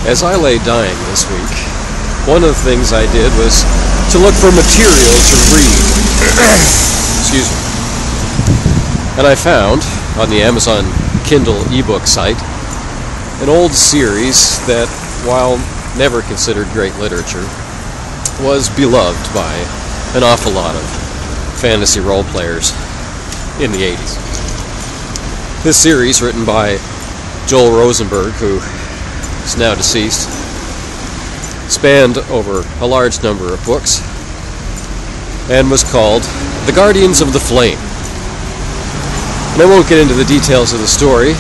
As I lay dying this week, one of the things I did was to look for material to read. Excuse me. And I found, on the Amazon Kindle E-Book site, an old series that, while never considered great literature, was beloved by an awful lot of fantasy role players in the 80s. This series, written by Joel Rosenberg, who is now deceased, spanned over a large number of books and was called The Guardians of the Flame. And I won't get into the details of the story,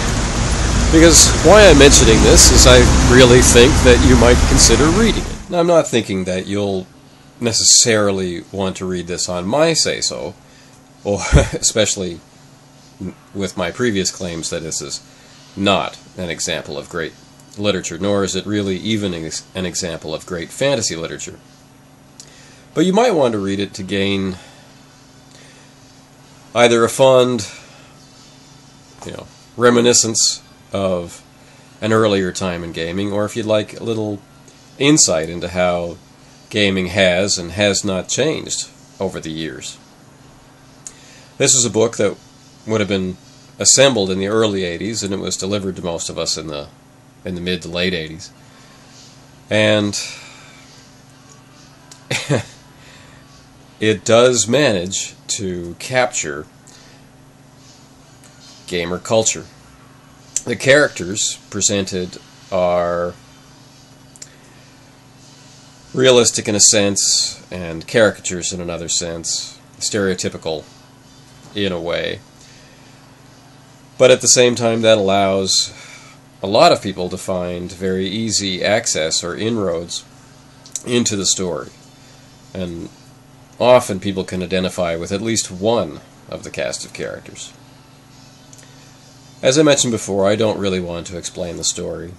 because why I'm mentioning this is I really think that you might consider reading it. Now, I'm not thinking that you'll necessarily want to read this on my say-so, or especially with my previous claims that this is not an example of great literature, nor is it really even an example of great fantasy literature. But you might want to read it to gain either a fond, reminiscence of an earlier time in gaming, or if you'd like a little insight into how gaming has and has not changed over the years. This was a book that would have been assembled in the early 80s, and it was delivered to most of us in the mid to late 80s. And it does manage to capture gamer culture. The characters presented are realistic in a sense, and caricatures in another sense, stereotypical in a way. But at the same time, that allows a lot of people to find very easy access or inroads into the story. And often people can identify with at least one of the cast of characters. As I mentioned before, I don't really want to explain the story.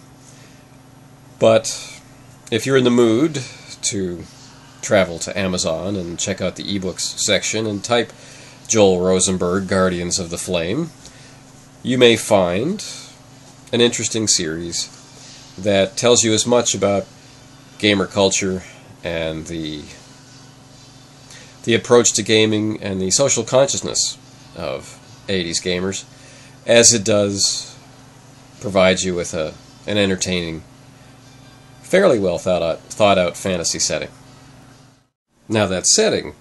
But if you're in the mood to travel to Amazon and check out the ebooks section and type Joel Rosenberg, Guardians of the Flame, you may find an interesting series that tells you as much about gamer culture and the approach to gaming and the social consciousness of 80s gamers as it does provide you with an entertaining, fairly well thought out fantasy setting. Now, that setting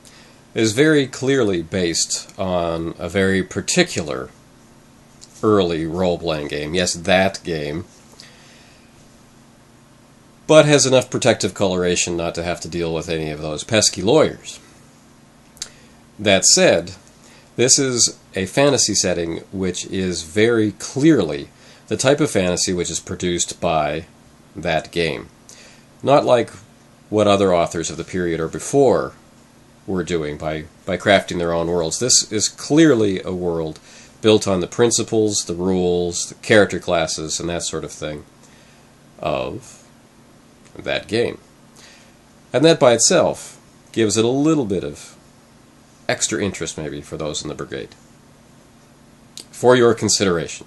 is very clearly based on a very particular early role-playing game. Yes, that game. But has enough protective coloration not to have to deal with any of those pesky lawyers. That said, this is a fantasy setting which is very clearly the type of fantasy which is produced by that game. Not like what other authors of the period or before were doing by crafting their own worlds. This is clearly a world built on the principles, the rules, the character classes, and that sort of thing of that game. And that by itself gives it a little bit of extra interest maybe for those in the brigade. For your consideration.